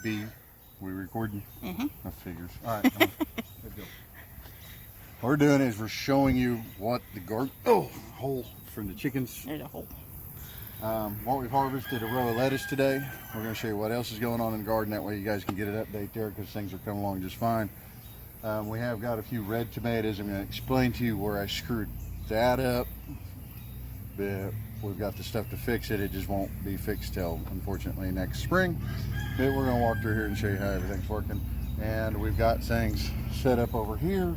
B. We recording? Mm-hmm. That figures. All right. Let's go. What we're doing is we're showing you what the hole from the chickens. There's a hole. What we've harvested, a row of lettuce today. We're going to show you what else is going on in the garden. That way you guys can get an update there because things are coming along just fine. We have got a few red tomatoes. I'm going to explain to you where I screwed that up. But we've got the stuff to fix it. It just won't be fixed till, unfortunately, next spring. But we're going to walk through here and show you how everything's working. And we've got things set up over here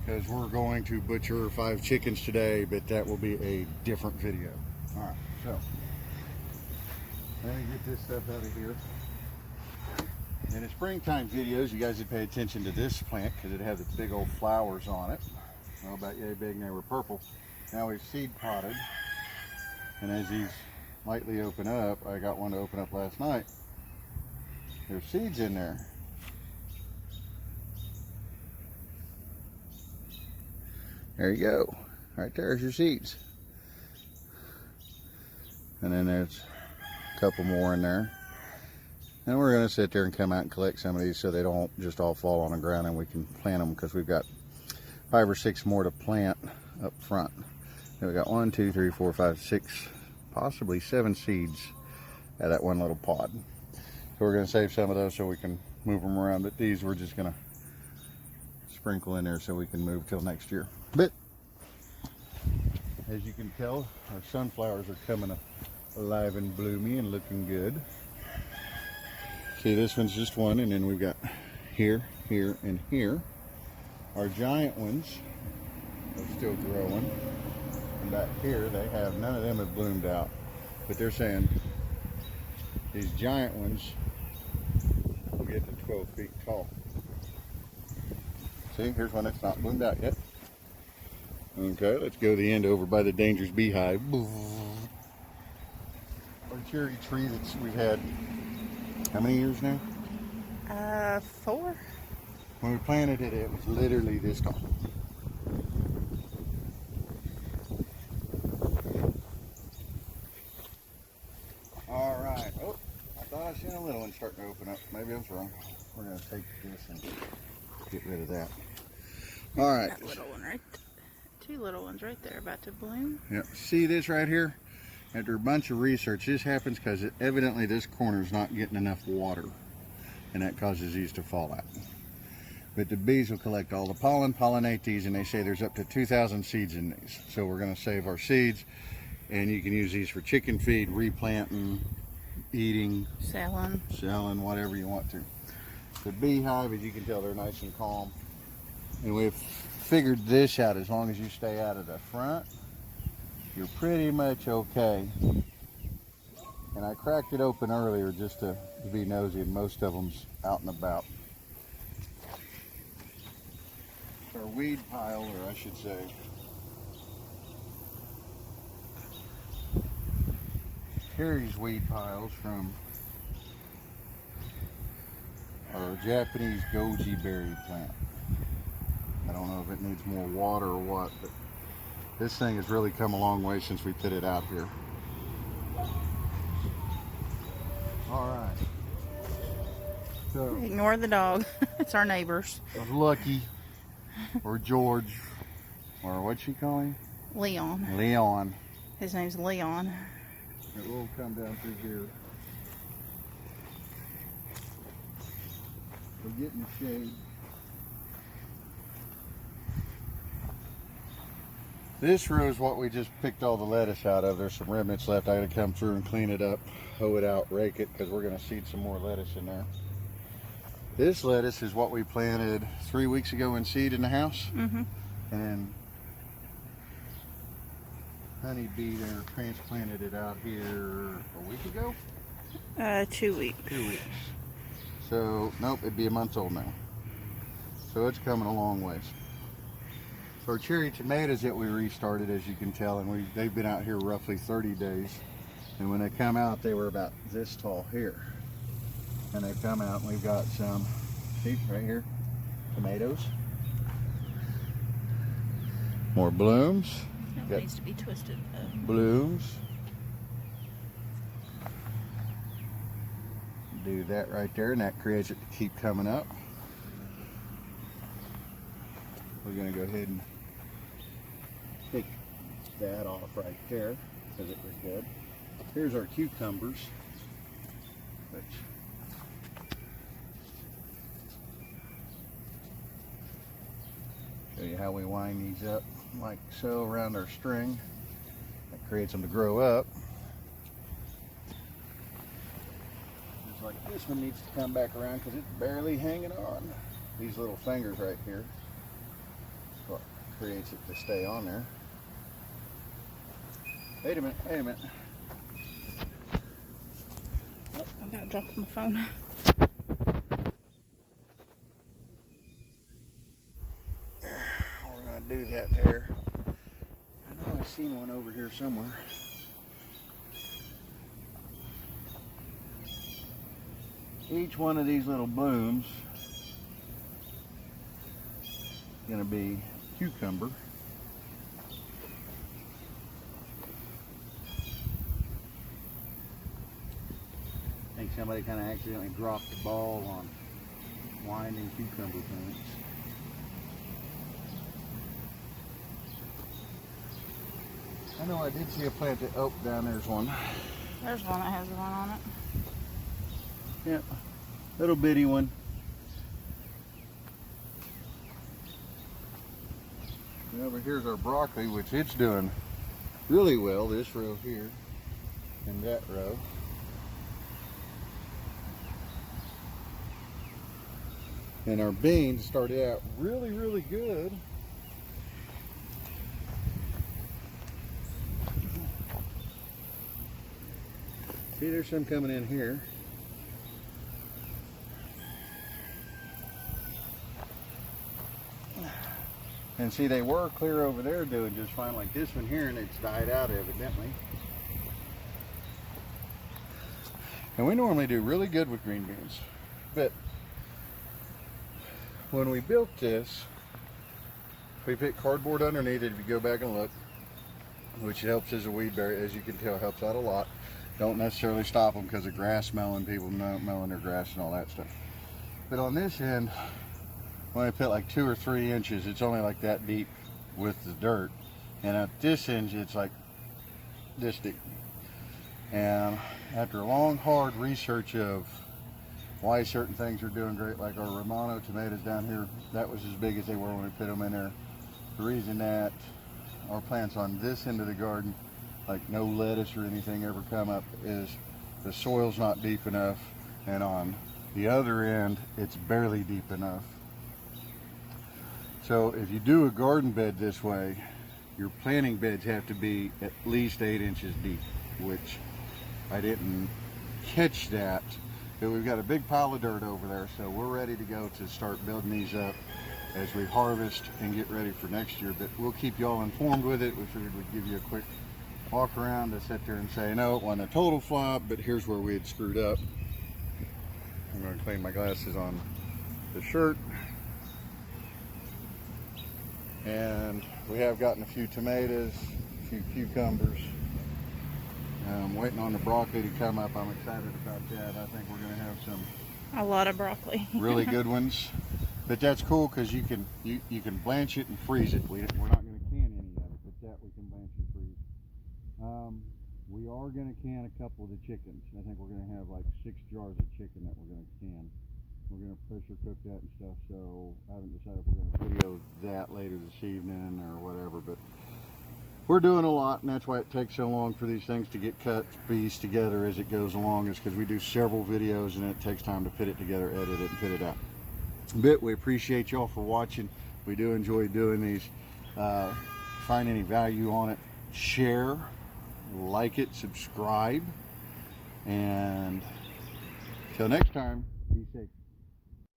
because we're going to butcher 5 chickens today, but that will be a different video. All right, so let me get this stuff out of here. In the springtime videos, you guys would pay attention to this plant because it had the big old flowers on it. Well, about yay big, and they were purple. Now we've seed potted, and as these lightly open up, I got one to open up last night. There's seeds in there. There you go. Right there's your seeds. And then there's a couple more in there. And we're going to sit there and come out and collect some of these so they don't just all fall on the ground, and we can plant them because we've got 5 or 6 more to plant up front. And we got 1, 2, 3, 4, 5, 6, possibly 7 seeds out of that one little pod. So we're going to save some of those so we can move them around. But these we're just going to sprinkle in there so we can move till next year. But as you can tell, our sunflowers are coming alive and bloomy and looking good. See, this one's just one, and then we've got here, here, and here. Our giant ones are still growing. And back here, none of them have bloomed out. But they're saying these giant ones will get to 12 feet tall. See, here's one that's not bloomed out yet. Okay, let's go to the end over by the Dangerous Beehive. Our cherry tree that we've had, how many years now? 4. When we planted it, it was literally this tall. All right. Oh, I thought I seen a little one starting to open up. Maybe I was wrong. We're going to take this and get rid of that. All right. That little one right there. 2 little ones right there about to bloom. Yep. See this right here? After a bunch of research, this happens because evidently this corner is not getting enough water, and that causes these to fall out. But the bees will collect all the pollen, pollinate these, and they say there's up to 2,000 seeds in these. So we're going to save our seeds, and you can use these for chicken feed, replanting, eating, selling, whatever you want to. The beehive, as you can tell, they're nice and calm. And we've figured this out. As long as you stay out of the front, you're pretty much okay. And I cracked it open earlier just to be nosy, and most of them's out and about. Our weed pile, or I should say, Carrie's weed piles from our Japanese goji berry plant. I don't know if it needs more water or what, but this thing has really come a long way since we put it out here. All right. So Ignore the dog. It's our neighbors. of Lucky, or George, or what'd she call him? Leon. Leon. His name's Leon. It will come down through here. We're getting shade. This row is what we just picked all the lettuce out of. There's some remnants left. I gotta come through and clean it up, hoe it out, rake it, because we're gonna seed some more lettuce in there. This lettuce is what we planted 3 weeks ago in seed in the house. Mm-hmm. And Honeybee there transplanted it out here a week ago? 2 weeks. 2 weeks. So, nope, it'd be a month old now. So it's coming a long ways. So our cherry tomatoes that we restarted, as you can tell, and they've been out here roughly 30 days. And when they come out, they were about this tall here. And they come out, and we've got some, see, right here, tomatoes. More blooms. It needs to be twisted. Blooms. do that right there, and that creates it to keep coming up. We're going to go ahead and take that off right there because it was good. Here's our cucumbers, which show you how we wind these up like so around our string. That creates them to grow up. Just like this one needs to come back around because it's barely hanging on. These little fingers right here, what creates it to stay on there. Wait a minute, wait a minute. Oh, I gotta drop my phone. We're gonna do that there. I know I've seen one over here somewhere. Each one of these little blooms is gonna be cucumber. I think somebody kind of accidentally dropped the ball on winding cucumber plants. I know I did see a plant that, oh, down there's one. There's one that has one on it. Yep, little bitty one. And over here's our broccoli, which it's doing really well, this row here and that row. And our beans started out really, really good. See, there's some coming in here. And see, they were clear over there doing just fine, like this one here, and it's died out evidently. And we normally do really good with green beans, but when we built this, we put cardboard underneath it. If you go back and look, which helps as a weed barrier, as you can tell, helps out a lot. Don't necessarily stop them because of grass mowing, people mowing their grass and all that stuff. But on this end, when I put like 2 or 3 inches, it's only like that deep with the dirt. And at this end, it's like this deep. And after a long, hard research of why certain things are doing great, like our Romano tomatoes down here, that was as big as they were when we put them in there. The reason that our plants on this end of the garden, like no lettuce or anything ever come up, is the soil's not deep enough, and on the other end, it's barely deep enough. So if you do a garden bed this way, your planting beds have to be at least 8 inches deep, which I didn't catch that. But we've got a big pile of dirt over there, so we're ready to go to start building these up as we harvest and get ready for next year. But we'll keep y'all informed with it. We figured we'd give you a quick walk around to sit there and say, no, it wasn't a total flop, but here's where we had screwed up. I'm going to clean my glasses on the shirt. And we have gotten a few tomatoes, a few cucumbers. I'm waiting on the broccoli to come up. I'm excited about that. I think we're going to have some A lot of broccoli. really good ones. But that's cool because you can blanch it and freeze it. We're not going to can any of it, but that we can blanch and freeze. We are going to can a couple of the chickens. I think we're going to have like 6 jars of chicken that we're going to can. We're going to pressure cook that and stuff, so I haven't decided if we're going to video that later this evening or whatever, but we're doing a lot, and that's why it takes so long for these things to get cut, pieced together as it goes along, is because we do several videos and it takes time to put it together, edit it, and put it out. But we appreciate y'all for watching. We do enjoy doing these. Find any value on it, share, like it, subscribe, and till next time, be safe.